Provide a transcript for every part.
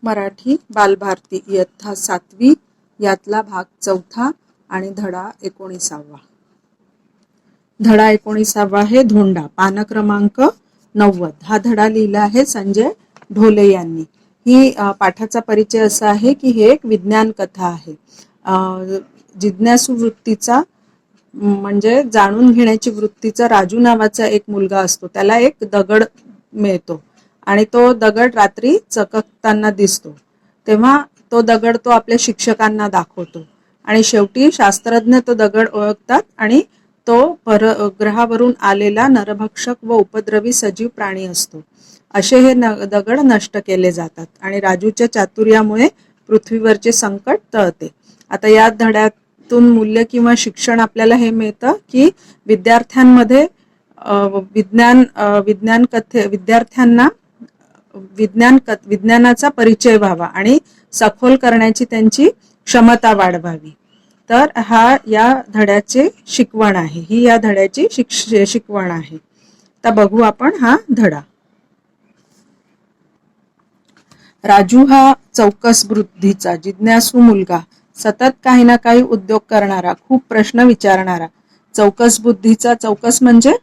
मराठी बालभारती इयत्ता 7वी यातला भाग 4 आणि धडा 19वा. धडा 19वा आहे धोंडा. पान क्रमांक 90. हा धडा लिहिला आहे संजय ढोले यांनी. ही पाठाचा परिचय असा आहे की हे एक विज्ञान कथा आहे. जिज्ञासू वृत्तीचा म्हणजे जाणून घेण्याची वृत्तीचा राजू नावाचा एक मुलगा असतो. त्याला एक दगड मिळतो आणि तो दगड रात्री चककताना दिसतो. तेव्हा तो दगड तो आपल्या शिक्षकांना दाखवतो आणि शेवटी शास्त्रज्ञ तो दगड ओळखतात आणि तो परग्रहावरून आलेला नरभक्षक व उपद्रवी सजीव प्राणी असतो. असे हे दगड नष्ट केले जातात आणि राजूच्या चातुर्यामुळे पृथ्वीवरचे संकट टळते. आता या धड्यातून मूल्य किंवा शिक्षण आपल्याला हे मिळतं की विद्यार्थ्यांमध्ये विद्यार्थ्यांना विज्ञानाचा परिचय व्हावा आणि सखोल करण्याची त्यांची क्षमता वाढवावी. तर हा या धड्याचे शिकवण आहे. ही या धड्याची शिकवण आहे. तर बघू आपण हा धडा. राजू हा चौकस बुद्धीचा जिज्ञासू मुलगा, सतत काही ना काही उद्योग करणारा, खूप प्रश्न विचारणारा. चौकस बुद्धीचा, चौकस म्हणजे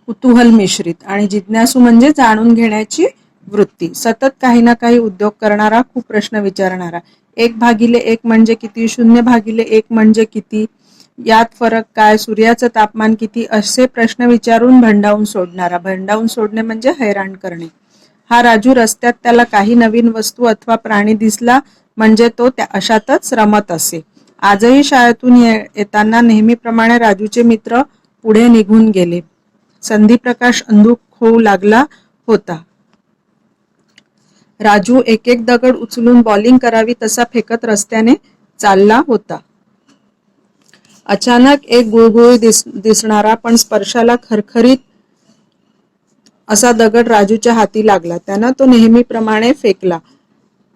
कुतूहल मिश्रित आणि जिज्ञासू म्हणजे जाणून घेण्याची वृत्ती. सतत काही ना काही उद्योग करणारा, खूप प्रश्न विचारणारा. 1/1 म्हणजे किती, 0/1 म्हणजे किती, यात फरक काय, सूर्याचं तापमान किती, असे प्रश्न विचारून भंडावून सोडणारा. भंडावून सोडणे म्हणजे हैराण करणे. हा राजू रस्त्यात त्याला काही नवीन वस्तू अथवा प्राणी दिसला म्हणजे तो त्या अशातच रमत असे. आजही शाळेतून येताना नेहमीप्रमाणे राजूचे मित्र पुढे निघून गेले. संधीप्रकाश अंधुक होऊ लागला होता. राजू एक एक दगड उचलून बॉलिंग करावी तसा फेकत रस्त्याने चालला होता. अचानक एक गुळगुळीत दिसणारा पण स्पर्शाला खरखरीत असा दगड राजूच्या हाती लागला. त्यानं तो नेहमीप्रमाणे फेकला,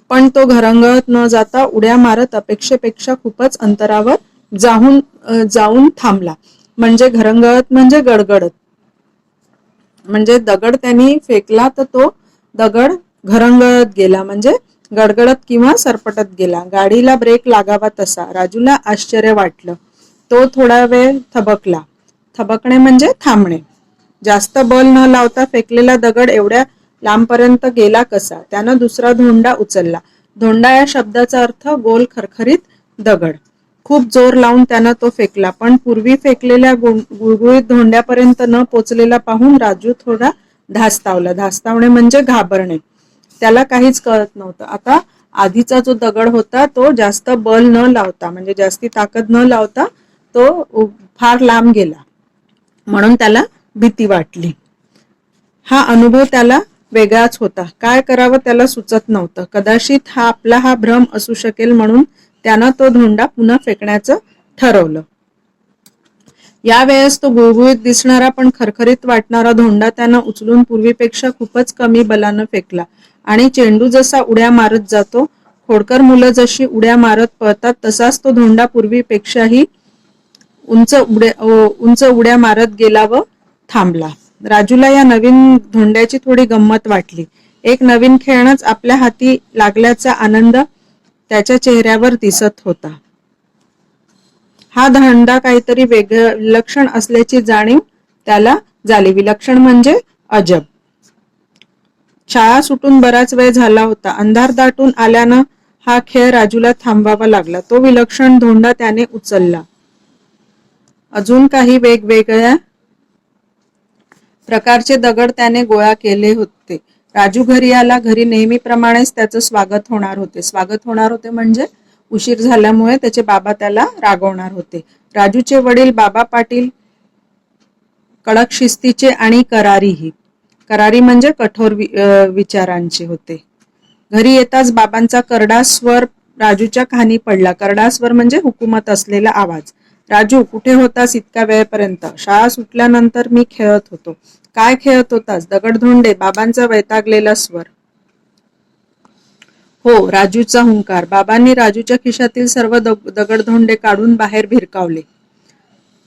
पण तो घरंगळत न जाता उड्या मारत अपेक्षेपेक्षा खूपच अंतरावर जाऊन थांबला. म्हणजे घरंगळत म्हणजे गडगडत. म्हणजे दगड त्यांनी फेकला तर तो दगड घरंगळत गेला म्हणजे गडगडत किंवा सरपटत गेला. गाडीला ब्रेक लागावा तसा. राजूला आश्चर्य वाटलं. तो थोडा वेळ थबकला. थबकणे म्हणजे थांबणे. जास्त बल न लावता फेकलेला दगड एवढ्या लांबपर्यंत गेला कसा? त्यानं दुसरा धोंडा उचलला. धोंडा या शब्दाचा अर्थ गोल खरखरीत दगड. खूप जोर लावून त्यानं तो फेकला, पण पूर्वी फेकलेल्या गुळगुळीत धोंड्यापर्यंत न पोचलेला पाहून राजू थोडा धास्तावला. धास्तावणे म्हणजे घाबरणे. त्याला काहीच कळत नव्हतं. आता आधीचा जो दगड होता तो जास्त बल न लावता म्हणजे जास्ती ताकद न लावता तो फार लांब गेला म्हणून त्याला भीती वाटली. हा अनुभव त्याला वेगळाच होता. काय करावं त्याला सुचत नव्हतं. कदाचित हा भ्रम असू शकेल म्हणून त्यानं तो धोंडा पुन्हा फेकण्याचं ठरवलं. यावेळेस तो गुळगुळीत दिसणारा पण खरखरीत वाटणारा धोंडा त्यानं उचलून पूर्वीपेक्षा खूपच कमी बलानं फेकला आणि चेंडू जसा उड्या मारत जातो, खोडकर मुलं जशी उड्या मारत पळतात तसाच तो धोंडा पूर्वीपेक्षाही उंच उड्या मारत गेला व थांबला. राजूला या नवीन धोंड्याची थोडी गंमत वाटली. एक नवीन खेळणंच आपल्या हाती लागल्याचा आनंद त्याच्या चेहऱ्यावर दिसत होता. हा धोंडा काहीतरी विलक्षण असल्याची जाणीव त्याला झाली. विलक्षण म्हणजे अजब. शाळा सुटून बराच वेळ झाला होता. अंधार दाटून आल्यानं हा खेळ राजूला थांबवावा लागला. तो विलक्षण धोंडा त्याने उचलला. अजून काही वेगवेगळ्या प्रकारचे दगड त्याने गोळा केले होते. राजू घरी आला. घरी नेहमीप्रमाणेच त्याचं स्वागत होणार होते. स्वागत होणार होते म्हणजे उशीर झाल्यामुळे त्याचे बाबा त्याला रागवणार होते. राजूचे वडील बाबा पाटील कडक शिस्तीचे आणि करारी म्हणजे कठोर विचारांचे होते. घरी येताच बाबांचा करडा स्वर राजूच्या कानी पडला. करडा स्वर म्हणजे हुकूमत असलेला आवाज. राजू, कुठे होतास इतक्या वेळपर्यंत? शाळा सुटल्यानंतर मी खेळत होतो. काय खेळत होतास? दगडधोंडे. बाबांचा वैतागलेला स्वर. हो, राजूचा हुंकार. बाबांनी राजूच्या खिशातील सर्व दगडधोंडे काढून बाहेर भिरकावले.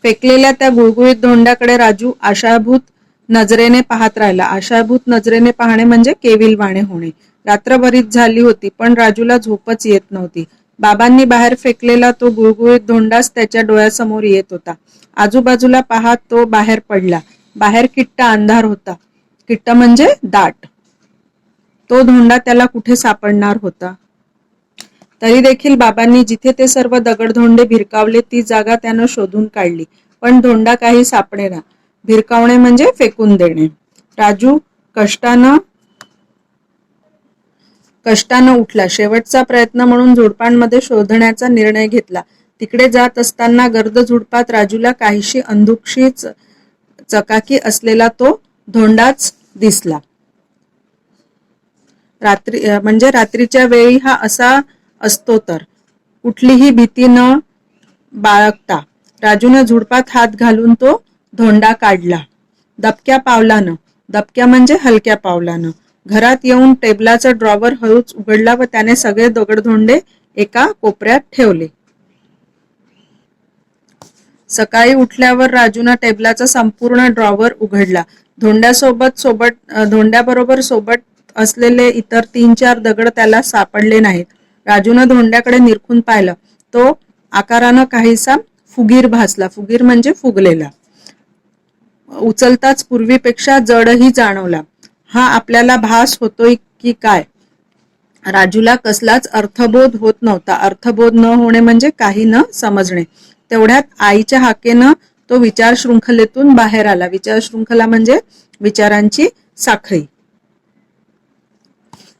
फेकलेल्या त्या गुळगुळीत धोंड्याकडे राजू आशाभूत नजरेने पाहत राहिला. आशाभूत नजरेने पाहणे म्हणजे केविलवाणे होणे. रात्र बरीच झाली होती पण राजूला झोपच येत नव्हती. बाबांनी बाहेर फेकलेला तो गुळगुळीत धोंडाच त्याच्या डोळ्यासमोर येत होता. आजूबाजूला पाहत तो बाहेर पडला. बाहेर किट्टा अंधार होता. किट्टा म्हणजे दाट. तो धोंडा त्याला कुठे सापडणार होता? तरी देखील बाबांनी जिथे ते सर्व दगडधोंडे भिरकावले ती जागा त्यानं शोधून काढली. पण धोंडा काही सापडेना. भिरकावणे म्हणजे फेकून देणे. राजू कष्टानं उठला. शेवटचा प्रयत्न म्हणून झुडपांमध्ये शोधण्याचा निर्णय घेतला. तिकडे जात असताना गर्द झुडपात राजूला काहीशी अंधुकशी चकाकी असलेला तो धोंडाच दिसला. रात्रीच्या वेळी हा असा असतो तर. कुठलीही भीती न बाळगता राजूने झुडपात हात घालून तो धोंडा काढला. दबक्या पावलानं, दबक्या म्हणजे हलक्या पावलानं, घरात येऊन टेबलाचा ड्रॉवर हळूच उघडला व त्याने सगळे दगडधोंडे एका कोपऱ्यात ठेवले. सकाळी उठल्यावर राजूने टेबलाचा संपूर्ण ड्रॉवर उघडला. धोंड्याबरोबर सोबत असलेले इतर 3-4 दगड त्याला सापडले नाहीत. राजूने धोंड्याकडे निरखून पाहिलं. तो आकारानं काहीसा फुगीर भासला. फुगीर म्हणजे फुगलेला. उचलताच पूर्वीपेक्षा जडही जाणवला. हा आपल्याला भास होतोय की काय? राजूला कसलाच अर्थबोध होत नव्हता. अर्थबोध न होणे म्हणजे काही न समजणे. तेवढ्यात आईच्या हाकेनं तो विचारशृंखलेतून बाहेर आला. विचारशृंखला म्हणजे विचारांची साखळी.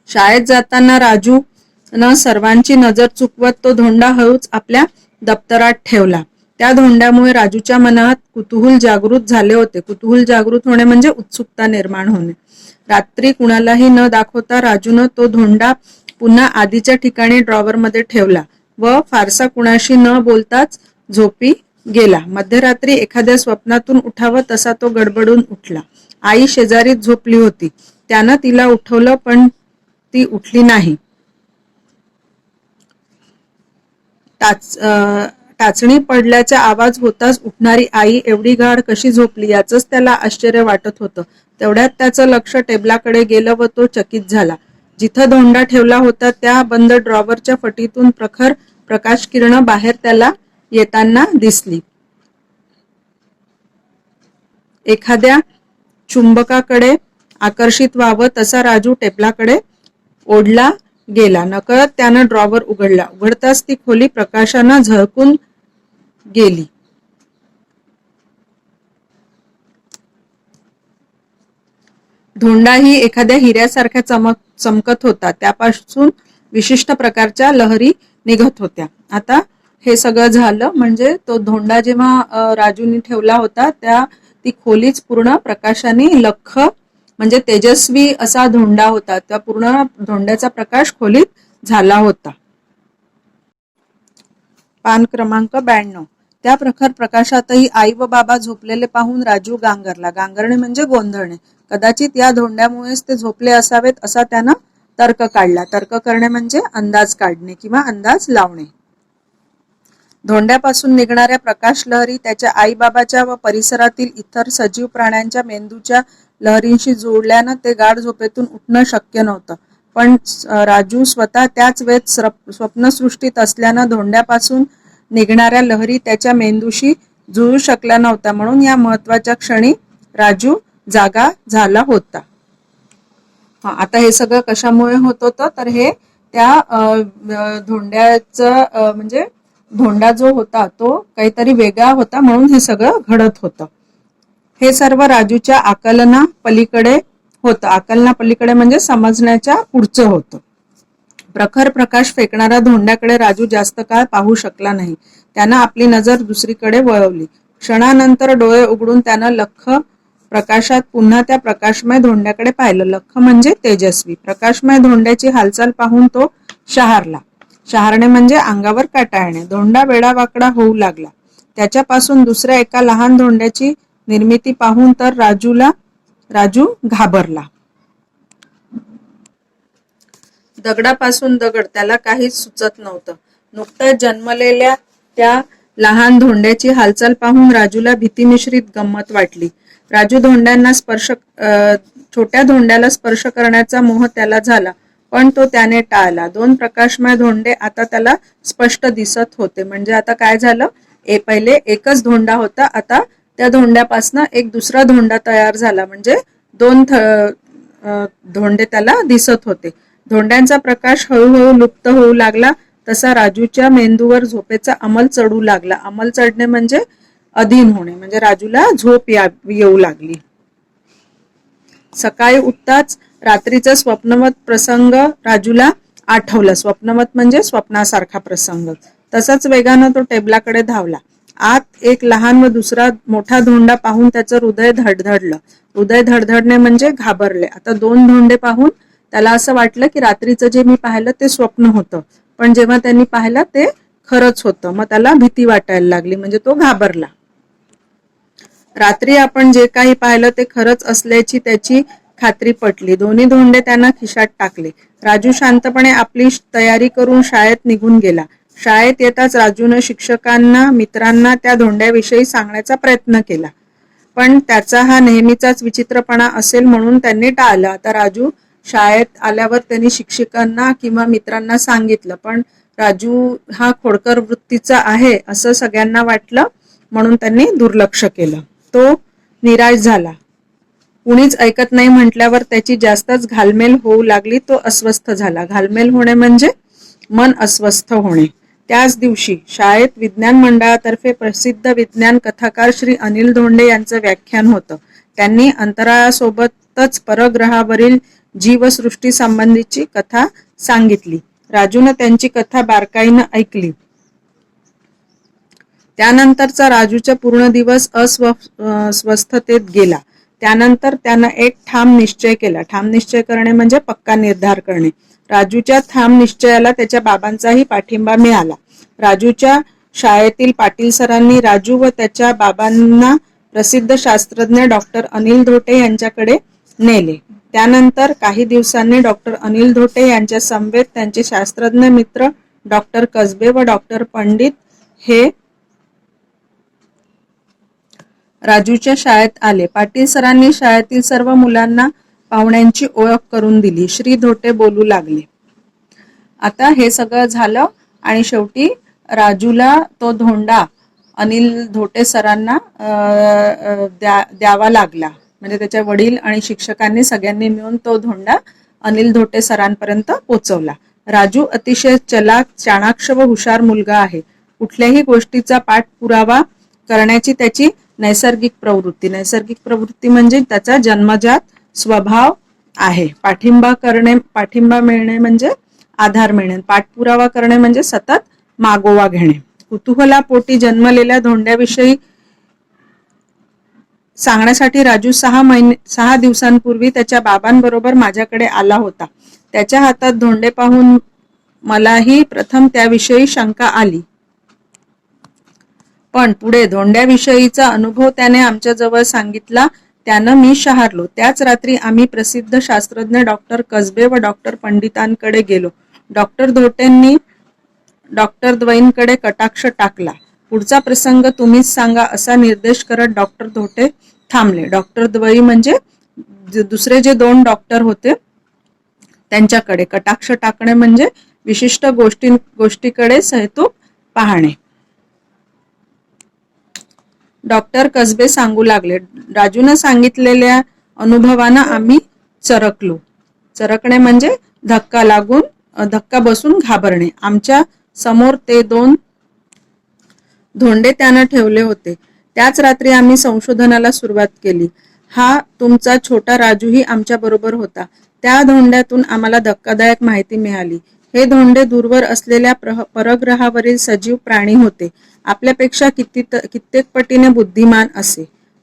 शाळेत जाताना राजूनं सर्वांची नजर चुकवत तो धोंडा हळूच आपल्या दप्तरात ठेवला. त्या धोंड्यामुळे राजूच्या मनात कुतूहल जागृत झाले होते. कुतूहल जागृत होणे म्हणजे उत्सुकता निर्माण होणे. रात्री कुणालाही न दाखवता राजूनं तो धोंडा पुन्हा आधीच्या ठिकाणी ड्रॉवरमध्ये ठेवला व फारसा कुणाशी न बोलताच झोपी गेला. मध्यरात्री एखाद्या स्वप्नातून उठावं तसा तो गडबडून उठला. आई शेजारीच झोपली होती. त्यानं तिला उठवलं पण ती उठली नाही. टाचणी पडल्याचा आवाज होताच उठणारी आई एवढी गाढ कशी झोपली याचंच त्याला आश्चर्य वाटत होतं. तेवढ्यात त्याचं लक्ष टेबलाकडे गेलं व तो चकित झाला. जिथं धोंडा ठेवला होता त्या बंद ड्रॉवरच्या फटीतून प्रखर प्रकाशकिरणं बाहेर त्याला येताना दिसली. एखाद्या चुंबकाकडे आकर्षित व्हावं तसा राजू टेबलाकडे ओढला गेला. नकळत त्यानं ड्रॉवर उघडला. उघडताच ती खोली प्रकाशानं झळकून गेली. धोंडाही एखाद्या हिऱ्यासारख्या चमकत होता. त्यापासून विशिष्ट प्रकारच्या लहरी निघत होत्या. आता हे सगळं झालं म्हणजे तो धोंडा जेव्हा राजूनी ठेवला होता ती खोलीच पूर्ण प्रकाशाने लख्ख म्हणजे तेजस्वी असा धोंडा होता. त्या पूर्ण धोंड्याचा प्रकाश खोलीत झाला होता. पान क्रमांक 92. त्या प्रखर प्रकाशातही आई व बाबा झोपलेले पाहून राजू गांगरला. गांगरणे म्हणजे गोंधळणे. कदाचित या धोंड्यामुळेच ते झोपले असावेत असा त्यानं तर्क काढला. तर्क करणे म्हणजे अंदाज काढणे किंवा अंदाज लावणे. धोंड्यापासून निघणाऱ्या प्रकाशलहरी त्याच्या आईबाबाच्या व परिसरातील इतर सजीव प्राण्यांच्या मेंदूच्या लहरींशी जोडल्यानं ते गाढ झोपेतून उठणं शक्य नव्हतं. पण राजू स्वतः त्याच वेळेत स्वप्नसृष्टीत असल्यानं धोंड्यापासून निघणाऱ्या लहरी त्याच्या मेंदूशी जुळू शकल्या नव्हत्या. म्हणून या महत्वाच्या क्षणी राजू जागा झाला होता. आता हे सगळं कशामुळे होत होतं तर हे त्या धोंड्याचं म्हणजे धोंडा जो होता तो काहीतरी वेगळा होता म्हणून हे सगळं घडत होतं. हे सर्व राजूच्या आकलना पलीकडे होतं. आकलना पलीकडे म्हणजे समजण्याच्या पुढचं होतं. प्रखर प्रकाश फेकणाऱ्या धोंड्याकडे राजू जास्त काळ पाहू शकला नाही. त्यानं आपली नजर दुसरीकडे वळवली. क्षणानंतर डोळे उघडून त्यानं लख्ख प्रकाशात पुन्हा त्या प्रकाशमय धोंड्याकडे पाहिलं. लख्ख म्हणजे तेजस्वी. प्रकाशमय धोंड्याची हालचाल पाहून तो शहारला. शहारणे म्हणजे अंगावर काटा येणे. धोंडा वेडावाकडा होऊ लागला. त्याच्यापासून दुसऱ्या एका लहान धोंड्याची निर्मिती पाहून तर राजू घाबरला. दगडापासून दगड त्याला काहीच सुचत नव्हतं. नुकत्याच जन्मलेल्या त्या लहान धोंड्याची हालचाल पाहून राजूला भीतीमिश्रित गंमत वाटली. राजू छोट्या धोंड्याला स्पर्श करण्याचा मोह त्याला झाला, पण तो त्याने टाळला. 2 प्रकाशमय धोंडे आता त्याला स्पष्ट दिसत होते. म्हणजे आता काय झालं, पहिले एकच धोंडा होता, आता त्या धोंड्यापासून एक दुसरा धोंडा तयार झाला. म्हणजे 2 धोंडे त्याला दिसत होते. धोंड्यांचा प्रकाश हळूहळू लुप्त होऊ लागला तसा राजूच्या मेंदूवर झोपेचा अंमल चढू लागला. अंमल चढणे म्हणजे अधीन होणे, म्हणजे राजूला झोप येऊ लागली. सकाळी उठताच रात्रीचा स्वप्नवत प्रसंग राजूला आठवला. स्वप्नवत म्हणजे स्वप्नासारखा प्रसंग. तसाच वेगानं तो टेबलाकडे धावला. आत एक लहान व दुसरा मोठा धोंडा पाहून त्याचं हृदय धडधडलं. हृदय धडधडणे म्हणजे घाबरले. आता 2 धोंडे पाहून त्याला असं वाटलं की रात्रीचं जे मी पाहिलं ते स्वप्न होतं, पण जेव्हा त्यांनी पाहिलं ते खरंच होतं. मग त्याला भीती वाटायला लागली, म्हणजे तो घाबरला. रात्री आपण जे काही पाहिलं ते खरंच असल्याची त्याची खात्री पटली. दोन्ही धोंडे त्यानं खिशात टाकले. राजू शांतपणे आपली तयारी करून शाळेत निघून गेला. शाळेत येताच राजूनं शिक्षकांना, मित्रांना त्या धोंड्याविषयी सांगण्याचा प्रयत्न केला, पण त्याचा हा नेहमीचाच विचित्रपणा असेल म्हणून त्यांनी टाळलं. आता राजू शाळेत आल्यावर त्यांनी शिक्षकांना किंवा मित्रांना सांगितलं, पण राजू हा खोडकर वृत्तीचा आहे असं सगळ्यांना वाटलं, म्हणून त्यांनी दुर्लक्ष केलं. तो निराश झाला. कुणीच ऐकत नाही म्हटल्यावर त्याची जास्तच घालमेल होऊ लागली. तो अस्वस्थ झाला. घालमेल होणे म्हणजे मन अस्वस्थ होणे. त्याच दिवशी शाळेत विज्ञान मंडळातर्फे प्रसिद्ध विज्ञान कथाकार श्री अनिल धोंडे यांचं व्याख्यान होतं. त्यांनी अंतराळासोबतच परग्रहावरील जीवसृष्टी संबंधीची कथा सांगितली. राजूनं त्यांची कथा बारकाईनं ऐकली. त्यानंतरचा राजूचा पूर्ण दिवस अस्वस्थतेत गेला. त्यानंतर त्यानं एक ठाम निश्चय केला. ठाम निश्चय करणे म्हणजे पक्का निर्धार करणे. राजूच्या ठाम निश्चयाला त्याच्या बाबांचाही पाठिंबा मिळाला. राजूच्या शाळेतील पाटील सरांनी राजू व त्याच्या बाबांना प्रसिद्ध शास्त्रज्ञ डॉक्टर अनिल धोटे यांच्याकडे नेले. त्यानंतर काही दिवसांनी डॉक्टर अनिल धोटे यांच्या समवेत त्यांचे शास्त्रज्ञ मित्र डॉक्टर कसबे व डॉक्टर पंडित हे राजूच्या शाळेत आले. पाटील सरांनी शाळेतील सर्व मुलांना पाहुण्यांची ओळख करून दिली. श्री धोटे बोलू लागले. आता हे सगळं झालं आणि शेवटी राजूला तो धोंडा अनिल धोटे सरांना द्यावा लागला. म्हणजे त्याच्या वडील आणि शिक्षकांनी सगळ्यांनी मिळून तो धोंडा अनिल धोटे सरांपर्यंत पोचवला. राजू अतिशय चलाक, चाणाक्ष व हुशार मुलगा आहे. कुठल्याही गोष्टीचा पाठपुरावा करण्याची त्याची नैसर्गिक प्रवृत्ती म्हणजे त्याचा जन्मजात स्वभाव आहे. पाठिंबा मिळणे म्हणजे आधार मिळणे, पाठपुरावा करणे म्हणजे सतत मागोवा घेणे. कुतूहलापोटी जन्मलेल्या धोंड्याविषयी सांगण्यासाठी राजू 6 दिवसांपूर्वी त्याच्या बाबांबरोबर माझ्याकडे आला होता. त्याच्या हातात धोंडे पाहून मलाही प्रथम त्याविषयी शंका आली, पण पुढे धोंड्याविषयीचा अनुभव त्याने आमच्याजवळ सांगितला. त्यानं मी शहारलो. त्याच रात्री आम्ही प्रसिद्ध शास्त्रज्ञ डॉक्टर कसबे व डॉक्टर पंडितांकडे गेलो. डॉक्टर धोटेंनी डॉक्टर द्वैंकडे कटाक्ष टाकला. पुढचा प्रसंग तुम्हीच सांगा असा निर्देश करत डॉक्टर धोटे थांबले. डॉक्टर द्वै म्हणजे दुसरे जे 2 डॉक्टर होते त्यांच्याकडे. कटाक्ष टाकणे म्हणजे विशिष्ट गोष्टीकडे सहतूक पाहणे. डॉक्टर कसबे सांगू लागले. राजूनं सांगितलेल्या अनुभवानं आम्ही चरकलो. चरकणे म्हणजे धक्का बसून घाबरणे. आमच्या समोर ते 2 धोंडे त्यानं ठेवले होते. त्याच रात्री आम्ही संशोधनाला सुरुवात केली. हा तुमचा छोटा राजूही आमच्या बरोबर होता. त्या धोंड्यातून आम्हाला धक्कादायक माहिती मिळाली. हे धोंडे दूरवर असलेल्या परग्रहावरील सजीव प्राणी होते. आपल्यापेक्षा कित्येक पटीने बुद्धिमान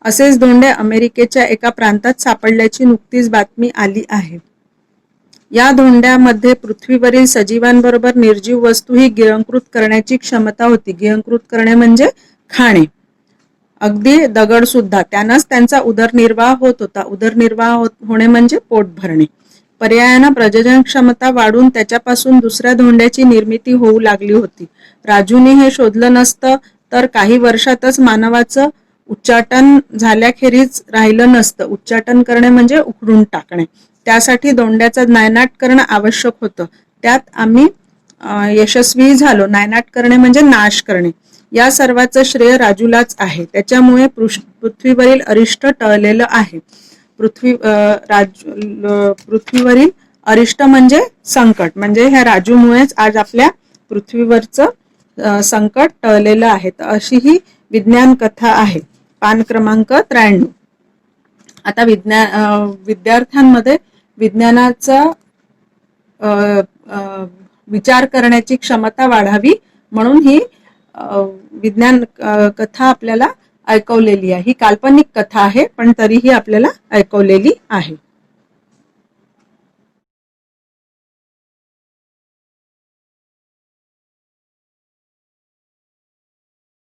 असेच धोंडे अमेरिकेच्या एका प्रांतात सापडल्याची नुकतीच बातमी आली आहे. या धोंड्यामध्ये पृथ्वीवरील सजीवांबरोबर निर्जीव वस्तूही गिळंकृत करण्याची क्षमता होती. गिळंकृत करणे म्हणजे खाणे. अगदी दगड सुद्धा. त्यानंच त्यांचा उदरनिर्वाह होत होता. उदरनिर्वाह होणे म्हणजे पोट भरणे. पर्यायानं प्रजनन क्षमता वाढून त्याच्यापासून दुसऱ्या धोंड्याची निर्मिती होऊ लागली होती. राजूने हे शोधलं नसतं तर काही वर्षातच मानवाचं उच्चाटन झाल्याखेरीज राहिलं नसतं. उच्चाटन करणे म्हणजे उखडून टाकणे. त्यासाठी दोंड्याचा नायनाट करणं आवश्यक होतं. त्यात आम्ही यशस्वी झालो. नायनाट करणे म्हणजे नाश करणे. या सर्वाचं श्रेय राजूलाच आहे. त्याच्यामुळे पृथ्वीवरील अरिष्ट टळलेलं आहे. पृथ्वीवरील अरिष्ट म्हणजे संकट. म्हणजे ह्या राजूमुळेच आज आपल्या पृथ्वीवरचं संकट टळलेलं आहे. तर अशी ही विज्ञान कथा आहे. पान क्रमांक 93. आता विद्यार्थ्यांमध्ये विज्ञानाचा विचार करण्याची क्षमता वाढावी म्हणून ही विज्ञान कथा आपल्याला ऐकवलेली आहे. ही काल्पनिक कथा आहे पण तरीही आपल्याला ऐकवलेली आहे.